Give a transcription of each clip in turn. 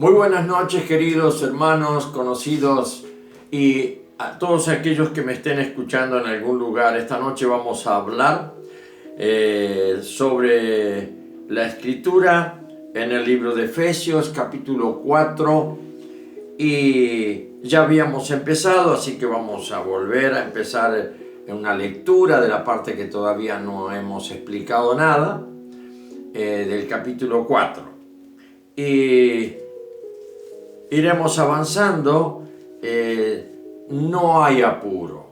Muy buenas noches, queridos hermanos, conocidos y a todos aquellos que me estén escuchando en algún lugar. Esta noche vamos a hablar sobre la escritura en el libro de Efesios, capítulo 4. Y ya habíamos empezado, así que vamos a volver a empezar en una lectura de la parte que todavía no hemos explicado nada, del capítulo 4. Y iremos avanzando, no hay apuro.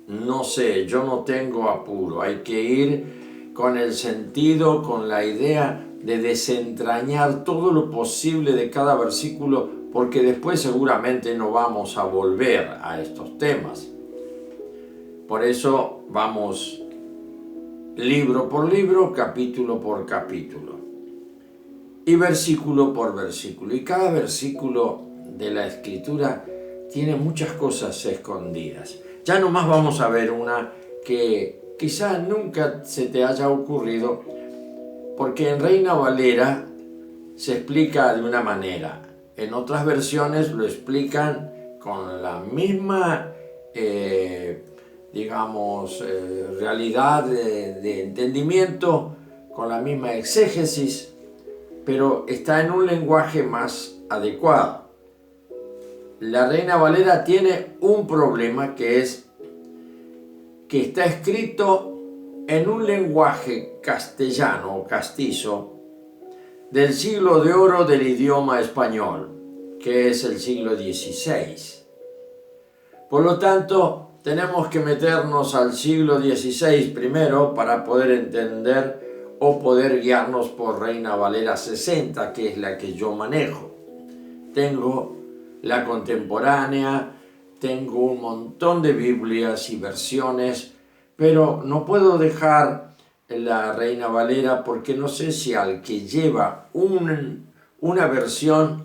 No sé, yo no tengo apuro. Hay que ir con el sentido, con la idea de desentrañar todo lo posible de cada versículo, porque después seguramente no vamos a volver a estos temas. Por eso vamos libro por libro, capítulo por capítulo y versículo por versículo. Y cada versículo de la Escritura tiene muchas cosas escondidas. Ya nomás vamos a ver una que quizás nunca se te haya ocurrido, porque en Reina Valera se explica de una manera. En otras versiones lo explican con la misma, realidad de entendimiento, con la misma exégesis, pero está en un lenguaje más adecuado. La Reina Valera tiene un problema, que es que está escrito en un lenguaje castellano o castizo del siglo de oro del idioma español, que es el siglo XVI. Por lo tanto, tenemos que meternos al siglo XVI primero para poder entender o poder guiarnos por Reina Valera 60, que es la que yo manejo. Tengo la contemporánea, tengo un montón de Biblias y versiones, pero no puedo dejar la Reina Valera porque no sé si al que lleva una versión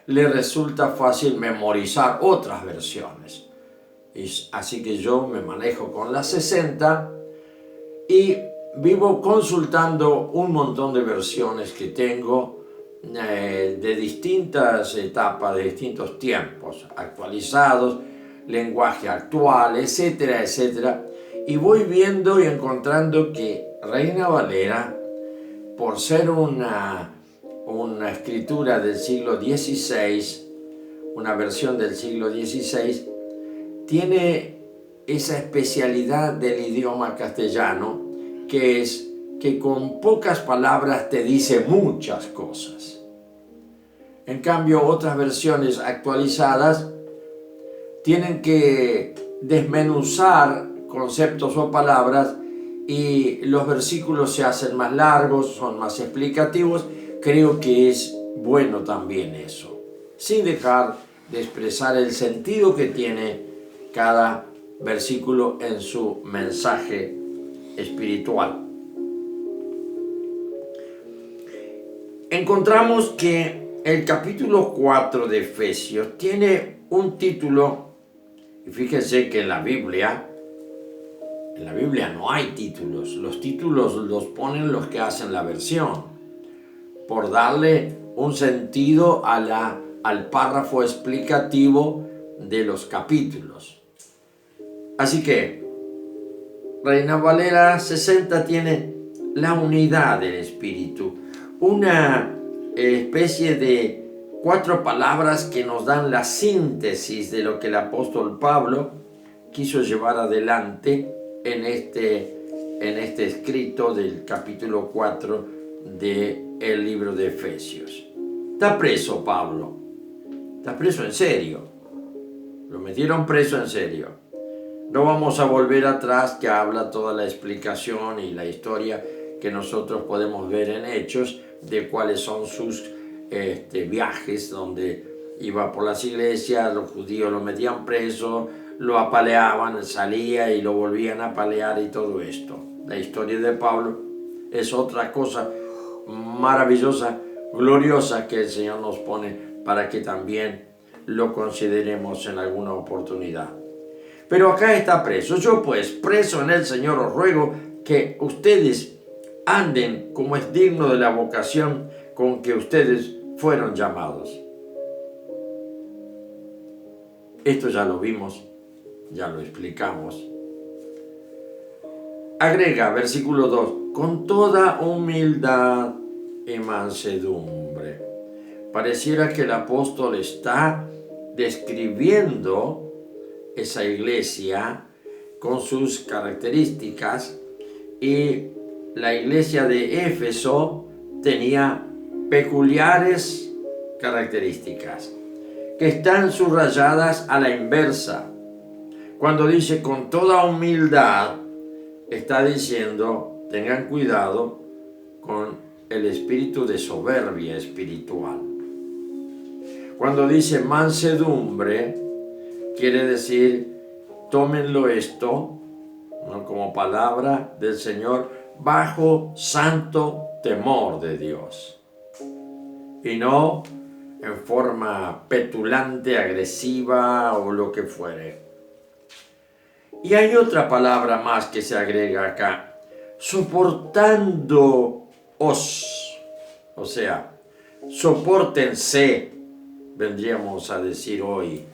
le resulta fácil memorizar otras versiones. Así que yo me manejo con la 60 y vivo consultando un montón de versiones que tengo de distintas etapas, de distintos tiempos, actualizados, lenguaje actual, etcétera, etcétera. Y voy viendo y encontrando que Reina Valera, por ser una escritura del siglo XVI, una versión del siglo XVI, tiene esa especialidad del idioma castellano, que es que con pocas palabras te dice muchas cosas. En cambio, otras versiones actualizadas tienen que desmenuzar conceptos o palabras y los versículos se hacen más largos, son más explicativos. Creo que es bueno también eso, sin dejar de expresar el sentido que tiene cada versículo en su mensaje espiritual. Encontramos que el capítulo 4 de Efesios tiene un título, y fíjense que en la Biblia no hay títulos, los títulos los ponen los que hacen la versión, por darle un sentido al párrafo explicativo de los capítulos. Así que Reina Valera 60 tiene la unidad del Espíritu, una especie de 4 palabras que nos dan la síntesis de lo que el apóstol Pablo quiso llevar adelante en este escrito del capítulo 4 del libro de Efesios. Está preso Pablo, está preso en serio, lo metieron preso en serio. No vamos a volver atrás, que habla toda la explicación y la historia que nosotros podemos ver en Hechos de cuáles son sus viajes, donde iba por las iglesias, los judíos lo metían preso, lo apaleaban, salía y lo volvían a apalear y todo esto. La historia de Pablo es otra cosa maravillosa, gloriosa, que el Señor nos pone para que también lo consideremos en alguna oportunidad. Pero acá está preso. Yo pues, preso en el Señor, os ruego que ustedes anden como es digno de la vocación con que ustedes fueron llamados. Esto ya lo vimos, ya lo explicamos. Agrega, versículo 2, con toda humildad y mansedumbre. Pareciera que el apóstol está describiendo esa iglesia con sus características, y la iglesia de Éfeso tenía peculiares características que están subrayadas a la inversa. Cuando dice con toda humildad, está diciendo tengan cuidado con el espíritu de soberbia espiritual. Cuando dice mansedumbre, quiere decir tómenlo esto, ¿no?, como palabra del Señor, bajo santo temor de Dios, y no en forma petulante, agresiva o lo que fuere. Y hay otra palabra más que se agrega acá, soportándoos, o sea, sopórtense, vendríamos a decir hoy,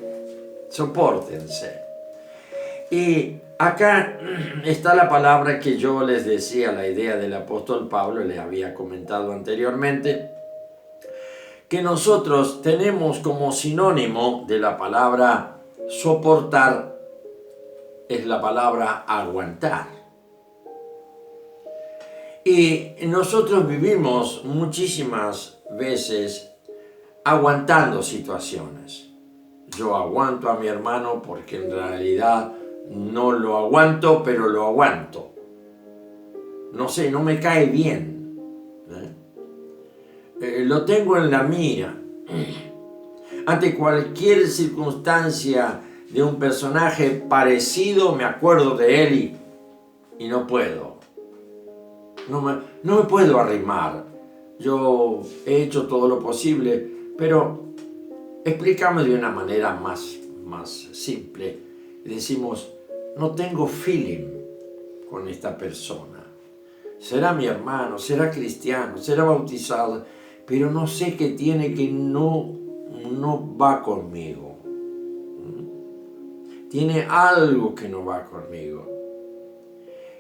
sopórtense. Y acá está la palabra que yo les decía, la idea del apóstol Pablo, les había comentado anteriormente, que nosotros tenemos como sinónimo de la palabra soportar, es la palabra aguantar. Y nosotros vivimos muchísimas veces aguantando situaciones. Yo aguanto a mi hermano porque en realidad no lo aguanto, pero lo aguanto. No sé, no me cae bien. Lo tengo en la mira. Ante cualquier circunstancia de un personaje parecido, me acuerdo de él y no puedo. No me puedo arrimar. Yo he hecho todo lo posible, pero explícame de una manera más simple. Decimos, no tengo feeling con esta persona. Será mi hermano, será cristiano, será bautizado, pero no sé qué tiene que no va conmigo. Tiene algo que no va conmigo.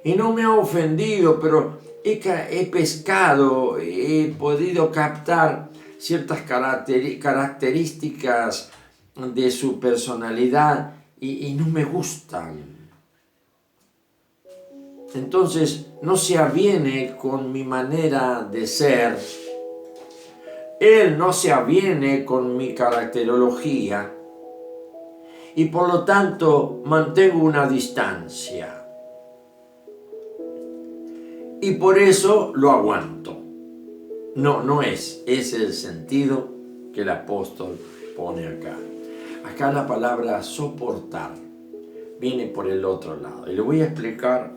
Y no me ha ofendido, pero he pescado, he podido captar ciertas características de su personalidad y no me gustan. Entonces no se aviene con mi manera de ser. Él no se aviene con mi caracterología y por lo tanto mantengo una distancia. Y por eso lo aguanto. No es el sentido que el apóstol pone acá. Acá la palabra soportar viene por el otro lado. Y le voy a explicar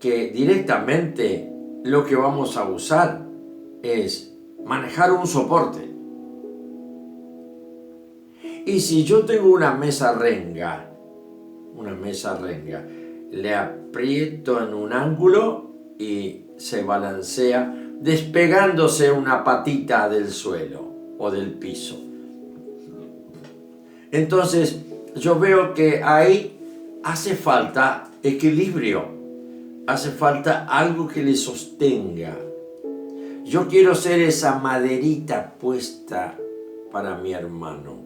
que directamente lo que vamos a usar es manejar un soporte. Y si yo tengo una mesa renga, le aprieto en un ángulo y se balancea despegándose una patita del suelo o del piso. Entonces yo veo que ahí hace falta equilibrio, hace falta algo que le sostenga. Yo quiero ser esa maderita puesta para mi hermano,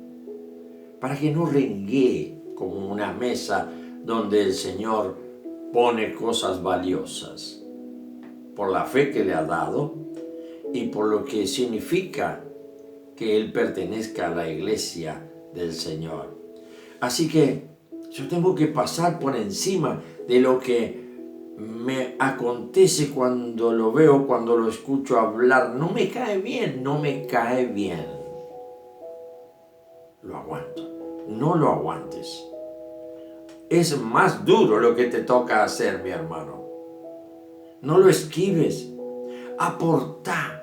para que no renguee como una mesa donde el Señor pone cosas valiosas por la fe que le ha dado y por lo que significa que Él pertenezca a la iglesia del Señor. Así que yo tengo que pasar por encima de lo que me acontece cuando lo veo, cuando lo escucho hablar. No me cae bien. Lo aguanto. No lo aguantes. Es más duro lo que te toca hacer, mi hermano. No lo esquives. Aportá.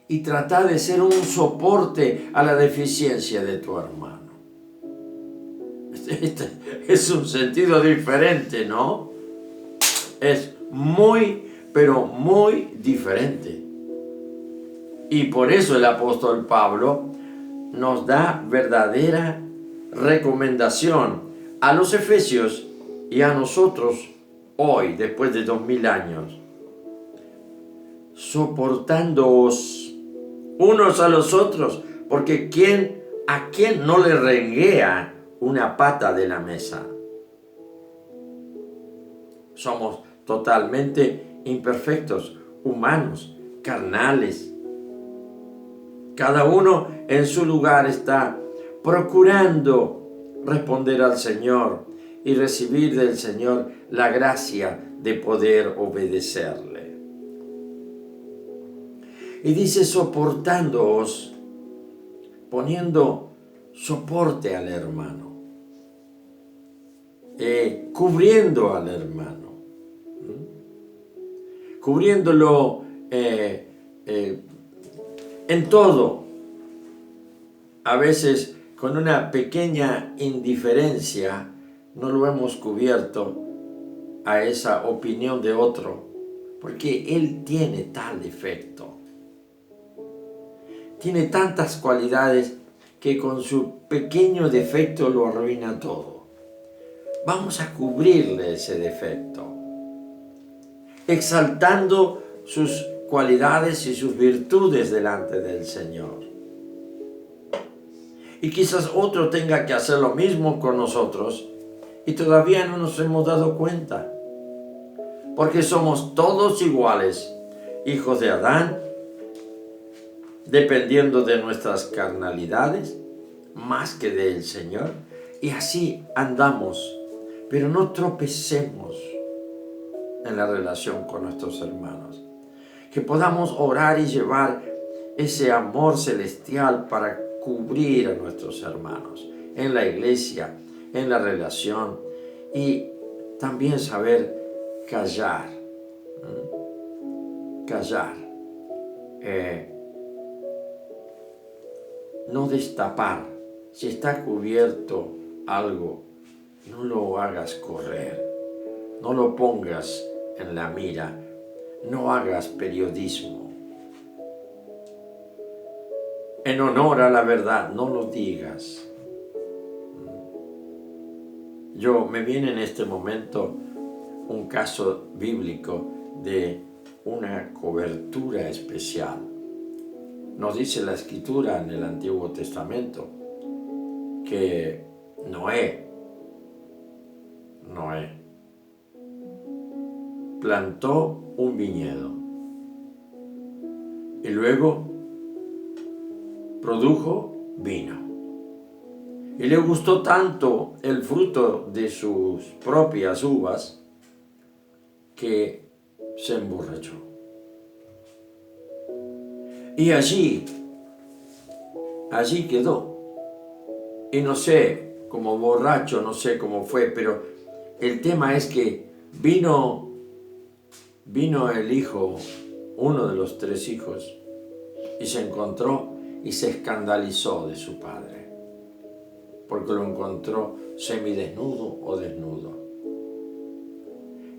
Y trata de ser un soporte a la deficiencia de tu hermano. Este es un sentido diferente, ¿no? Es muy, pero muy diferente. Y por eso el apóstol Pablo nos da verdadera recomendación a los efesios y a nosotros hoy, después de 2000 años. Soportándoos unos a los otros, porque ¿a quién no le renguea una pata de la mesa? Somos totalmente imperfectos, humanos, carnales. Cada uno en su lugar está procurando responder al Señor y recibir del Señor la gracia de poder obedecerle. Y dice soportándoos, poniendo soporte al hermano, cubriendo al hermano, cubriéndolo en todo. A veces con una pequeña indiferencia no lo hemos cubierto a esa opinión de otro, porque él tiene tal defecto. Tiene tantas cualidades que con su pequeño defecto lo arruina todo. Vamos a cubrirle ese defecto, exaltando sus cualidades y sus virtudes delante del Señor. Y quizás otro tenga que hacer lo mismo con nosotros y todavía no nos hemos dado cuenta, porque somos todos iguales, hijos de Adán, dependiendo de nuestras carnalidades, más que del Señor, y así andamos, pero no tropecemos en la relación con nuestros hermanos. Que podamos orar y llevar ese amor celestial para cubrir a nuestros hermanos en la iglesia, en la relación, y también saber callar. No destapar. Si está cubierto algo, no lo hagas correr, no lo pongas en la mira, no hagas periodismo. En honor a la verdad, no lo digas. Me viene en este momento un caso bíblico de una cobertura especial. Nos dice la Escritura en el Antiguo Testamento que Noé plantó un viñedo y luego produjo vino. Y le gustó tanto el fruto de sus propias uvas que se emborrachó. Y allí quedó. Y no sé, como borracho, no sé cómo fue, pero el tema es que vino el hijo, uno de los 3 hijos, y se encontró y se escandalizó de su padre, porque lo encontró semidesnudo o desnudo.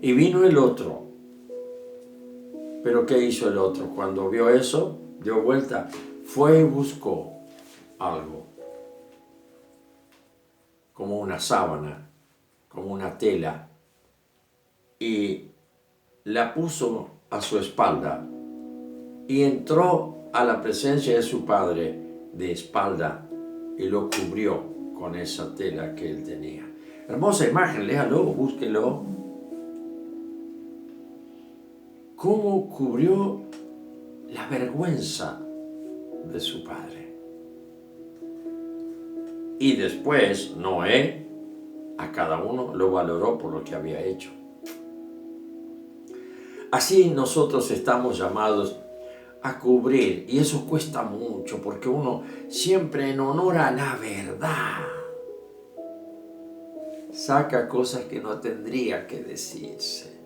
Y vino el otro. Pero ¿qué hizo el otro? Cuando vio eso, dio vuelta, fue y buscó algo, como una sábana, como una tela, y la puso a su espalda y entró a la presencia de su padre de espalda y lo cubrió con esa tela que él tenía. Hermosa imagen, léalo, búsquelo. ¿Cómo cubrió la vergüenza de su padre? Y después Noé a cada uno lo valoró por lo que había hecho. Así nosotros estamos llamados a cubrir, y eso cuesta mucho porque uno siempre en honor a la verdad saca cosas que no tendría que decirse.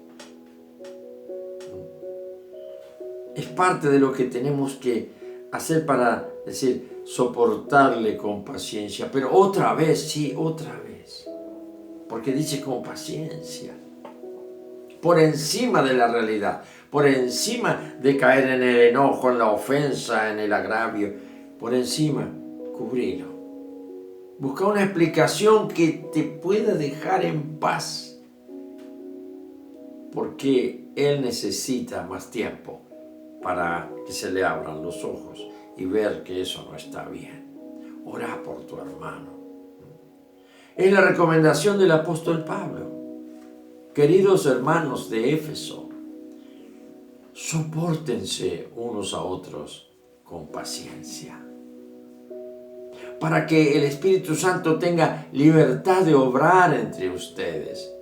Es parte de lo que tenemos que hacer para decir, soportarle con paciencia, pero otra vez, porque dice con paciencia, por encima de la realidad, por encima de caer en el enojo, en la ofensa, en el agravio, por encima, cubrilo. Busca una explicación que te pueda dejar en paz, porque Él necesita más tiempo para que se le abran los ojos y ver que eso no está bien. Ora por tu hermano. Es la recomendación del apóstol Pablo. Queridos hermanos de Éfeso, sopórtense unos a otros con paciencia, para que el Espíritu Santo tenga libertad de obrar entre ustedes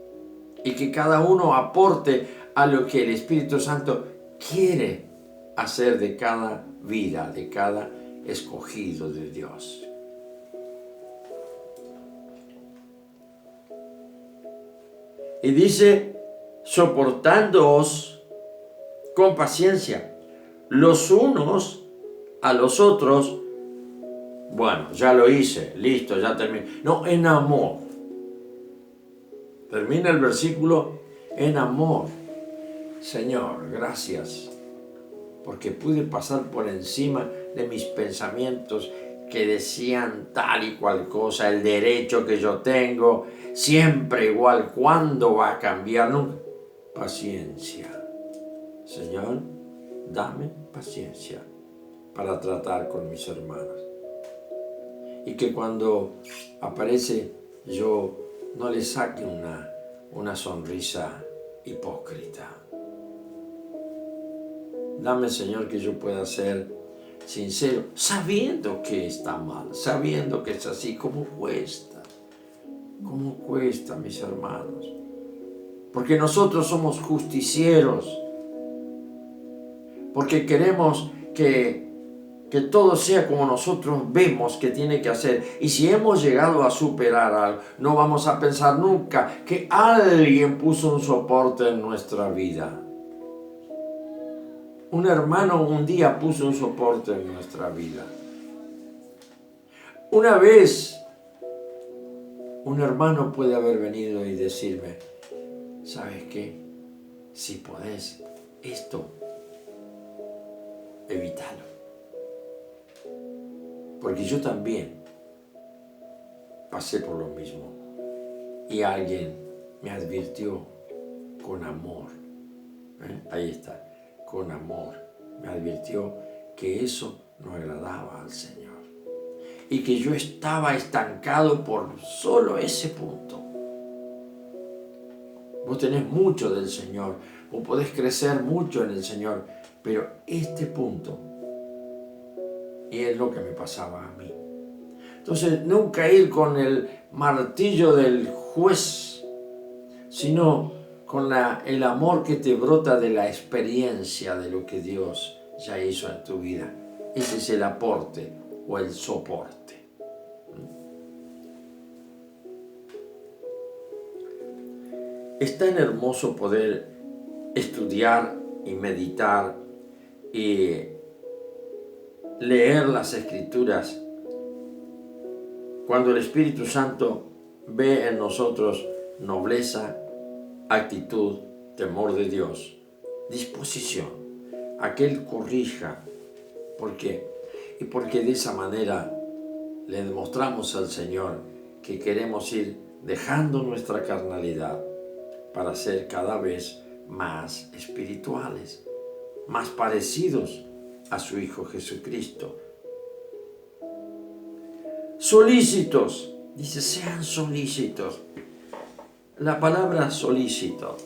y que cada uno aporte a lo que el Espíritu Santo quiere hacer de cada vida, de cada escogido de Dios. Y dice, soportándoos con paciencia los unos a los otros. Bueno, ya lo hice, listo, ya terminé. No, en amor. Termina el versículo en amor. Señor, gracias, porque pude pasar por encima de mis pensamientos que decían tal y cual cosa, el derecho que yo tengo, siempre igual, ¿cuándo va a cambiar? Nunca. Paciencia. Señor, dame paciencia para tratar con mis hermanos. Y que cuando aparece yo no le saque una sonrisa hipócrita. Dame, Señor, que yo pueda ser sincero, sabiendo que está mal, sabiendo que es así. ¿Cómo cuesta, mis hermanos? Porque nosotros somos justicieros, porque queremos que todo sea como nosotros vemos que tiene que hacer. Y si hemos llegado a superar algo, no vamos a pensar nunca que alguien puso un soporte en nuestra vida. Un hermano un día puso un soporte en nuestra vida. Una vez, un hermano puede haber venido y decirme, ¿sabes qué? Si podés, esto, evítalo. Porque yo también pasé por lo mismo. Y alguien me advirtió con amor. Ahí está. Con amor, me advirtió que eso no agradaba al Señor y que yo estaba estancado por solo ese punto. Vos tenés mucho del Señor, vos podés crecer mucho en el Señor, pero este punto, y es lo que me pasaba a mí. Entonces, nunca ir con el martillo del juez, sino con el amor que te brota de la experiencia de lo que Dios ya hizo en tu vida. Ese es el aporte o el soporte. Es tan hermoso poder estudiar y meditar y leer las Escrituras cuando el Espíritu Santo ve en nosotros nobleza, actitud, temor de Dios, disposición a que Él corrija. ¿Por qué? Y porque de esa manera le demostramos al Señor que queremos ir dejando nuestra carnalidad para ser cada vez más espirituales, más parecidos a su Hijo Jesucristo. Solícitos, dice, sean solícitos. La palabra solícito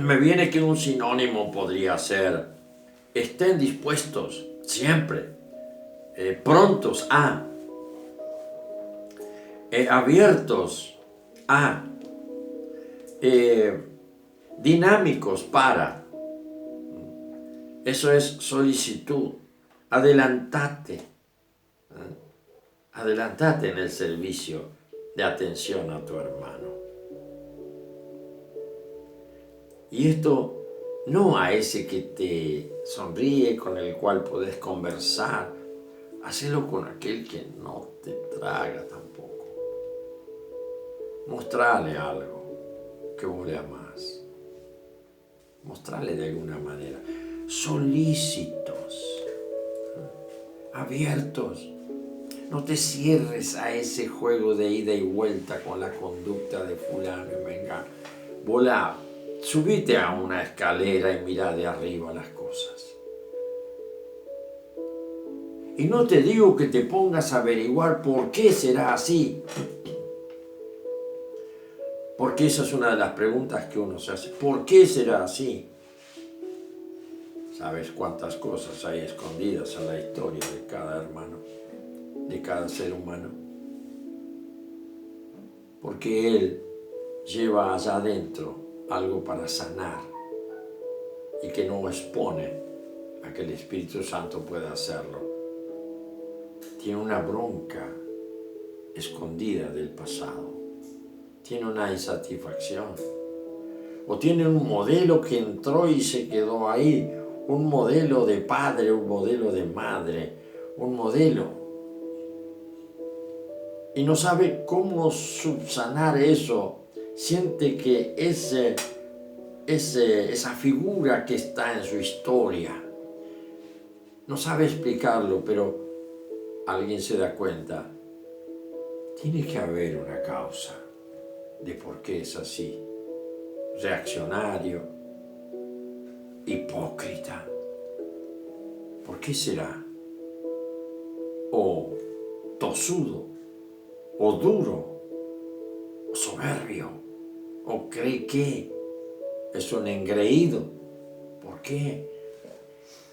me viene que un sinónimo podría ser estén dispuestos siempre, prontos a, abiertos a, dinámicos para. Eso es solicitud. Adelantate. Adelantate en el servicio de atención a tu hermano. Y esto no a ese que te sonríe, con el cual podés conversar. Hacelo con aquel que no te traga tampoco. mostrale algo que vos le amás. Mostrale de alguna manera. Solícitos, abiertos. No te cierres a ese juego de ida y vuelta con la conducta de fulano y venga. Volá, subite a una escalera y mirá de arriba las cosas. Y no te digo que te pongas a averiguar por qué será así. Porque esa es una de las preguntas que uno se hace. ¿Por qué será así? ¿Sabes cuántas cosas hay escondidas en la historia de cada hermano, de cada ser humano? Porque Él lleva allá adentro algo para sanar y que no expone a que el Espíritu Santo pueda hacerlo. Tiene una bronca escondida del pasado, tiene una insatisfacción, o tiene un modelo que entró y se quedó ahí, un modelo de padre, un modelo de madre, un modelo, y no sabe cómo subsanar eso. Siente que esa figura que está en su historia, no sabe explicarlo, pero alguien se da cuenta. Tiene que haber una causa de por qué es así. Reaccionario, hipócrita. ¿Por qué será? O tosudo, o duro, o soberbio, o cree que es un engreído. ¿Por qué?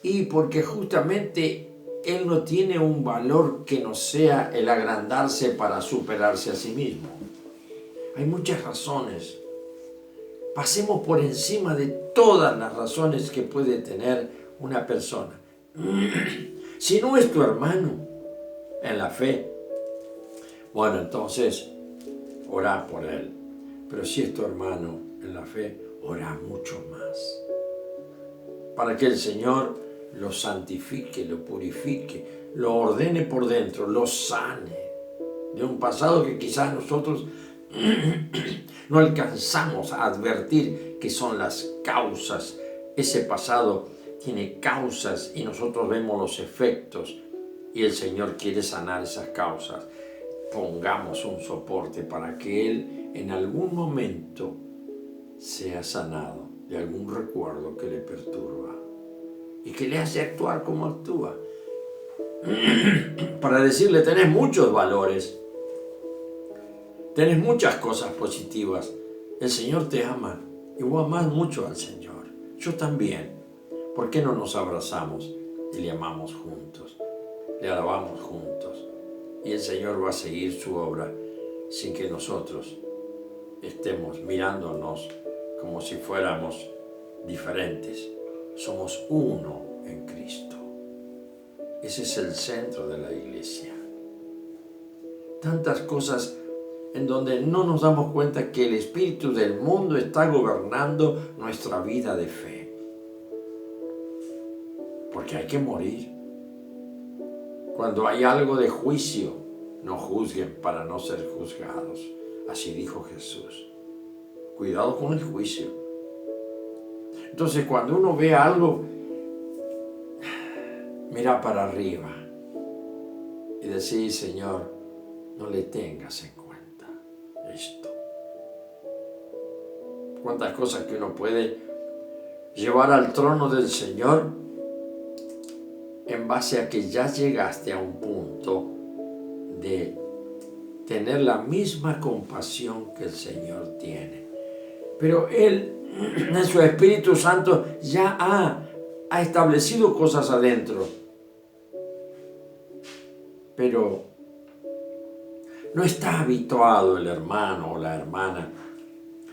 Y porque justamente él no tiene un valor que no sea el agrandarse para superarse a sí mismo. Hay muchas razones. Pasemos por encima de todas las razones que puede tener una persona. Si no es tu hermano en la fe, bueno, entonces orá por él. Pero si es tu hermano en la fe, orá mucho más. Para que el Señor lo santifique, lo purifique, lo ordene por dentro, lo sane de un pasado que quizás nosotros no alcanzamos a advertir que son las causas. Ese pasado tiene causas y nosotros vemos los efectos y el Señor quiere sanar esas causas. Pongamos un soporte para que Él en algún momento sea sanado de algún recuerdo que le perturba y que le hace actuar como actúa. Para decirle, tenés muchos valores, tenés muchas cosas positivas, el Señor te ama y vos amás mucho al Señor, yo también. ¿Por qué no nos abrazamos y le amamos juntos, le alabamos juntos? Y el Señor va a seguir su obra sin que nosotros estemos mirándonos como si fuéramos diferentes. Somos uno en Cristo. Ese es el centro de la iglesia. Tantas cosas en donde no nos damos cuenta que el espíritu del mundo está gobernando nuestra vida de fe. Porque hay que morir. Cuando hay algo de juicio, no juzguen para no ser juzgados. Así dijo Jesús. Cuidado con el juicio. Entonces, cuando uno ve algo, mira para arriba y decir, Señor, no le tengas en cuenta esto. Cuántas cosas que uno puede llevar al trono del Señor en base a que ya llegaste a un punto de tener la misma compasión que el Señor tiene. Pero Él, en su Espíritu Santo, ya ha establecido cosas adentro. Pero no está habituado el hermano o la hermana,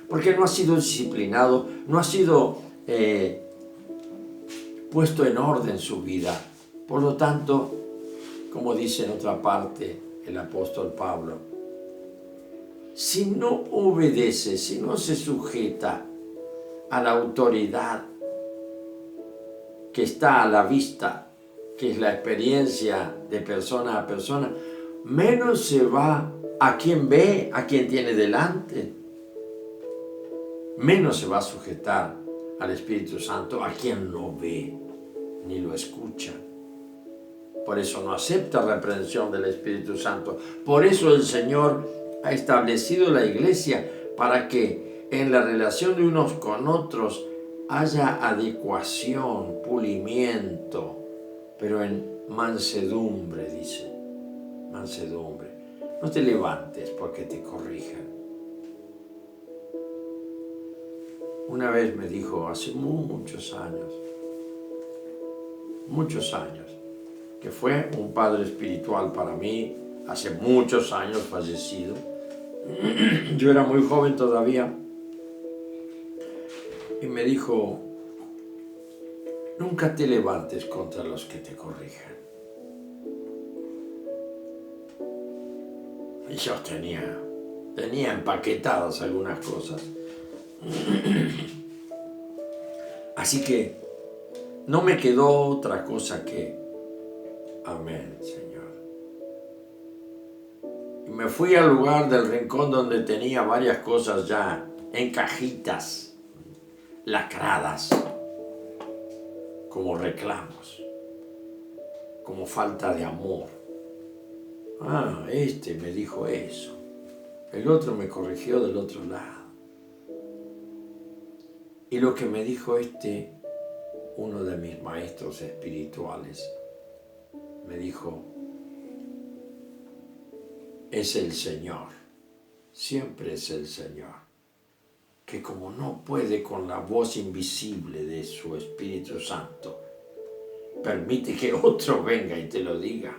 porque no ha sido disciplinado, no ha sido puesto en orden su vida. Por lo tanto, como dice en otra parte el apóstol Pablo, si no obedece, si no se sujeta a la autoridad que está a la vista, que es la experiencia de persona a persona, menos se va a quien ve, a quien tiene delante. Menos se va a sujetar al Espíritu Santo a quien no ve ni lo escucha. Por eso no acepta reprensión del Espíritu Santo. Por eso el Señor ha establecido la iglesia para que en la relación de unos con otros haya adecuación, pulimiento, pero en mansedumbre, dice. Mansedumbre. No te levantes porque te corrijan. Una vez me dijo, hace muchos años, que fue un padre espiritual para mí, hace muchos años fallecido. Yo era muy joven todavía. Y me dijo, nunca te levantes contra los que te corrijan. Y yo tenía empaquetadas algunas cosas. Así que no me quedó otra cosa que amén, Señor. Y me fui al lugar del rincón donde tenía varias cosas ya en cajitas, lacradas, como reclamos, como falta de amor. Este me dijo eso. El otro me corrigió del otro lado. Y lo que me dijo uno de mis maestros espirituales, me dijo, es el Señor, siempre es el Señor, que como no puede con la voz invisible de su Espíritu Santo, permite que otro venga y te lo diga.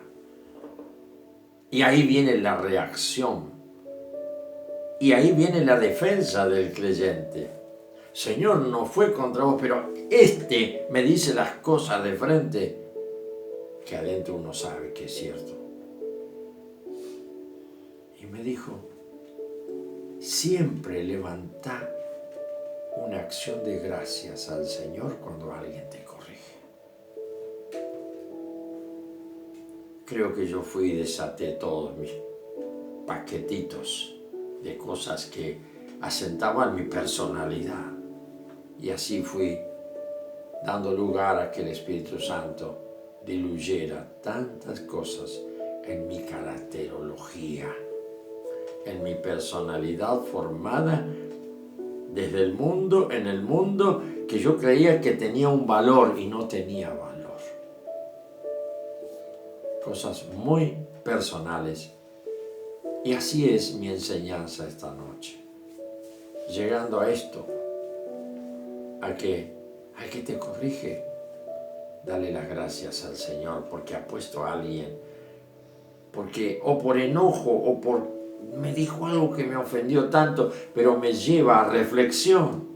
Y ahí viene la reacción, y ahí viene la defensa del creyente. Señor, no fue contra vos, pero me dice las cosas de frente que adentro uno sabe que es cierto. Y me dijo, siempre levanta una acción de gracias al Señor cuando alguien te corrige. Creo que yo fui y desaté todos mis paquetitos de cosas que asentaban mi personalidad. Y así fui dando lugar a que el Espíritu Santo diluyera tantas cosas en mi caracterología, en mi personalidad formada desde el mundo, en el mundo que yo creía que tenía un valor y no tenía valor. Cosas muy personales. Y así es mi enseñanza esta noche. Llegando a esto, al que te corrige, dale las gracias al Señor porque ha puesto a alguien, porque o por enojo o me dijo algo que me ofendió tanto, pero me lleva a reflexión.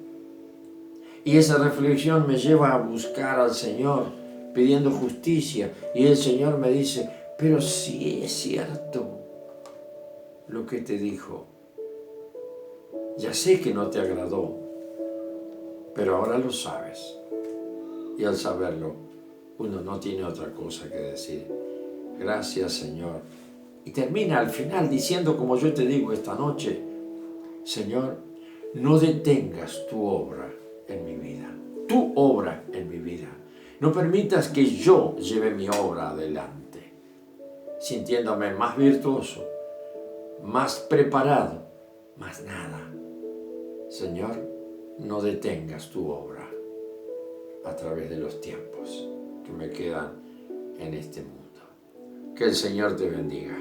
Y esa reflexión me lleva a buscar al Señor pidiendo justicia. Y el Señor me dice, pero si es cierto lo que te dijo, ya sé que no te agradó, pero ahora lo sabes. Y al saberlo, uno no tiene otra cosa que decir. Gracias, Señor. Y termina al final diciendo, como yo te digo esta noche, Señor, no detengas tu obra en mi vida. Tu obra en mi vida. No permitas que yo lleve mi obra adelante, sintiéndome más virtuoso, más preparado, más nada. Señor, no detengas tu obra a través de los tiempos que me quedan en este mundo. Que el Señor te bendiga.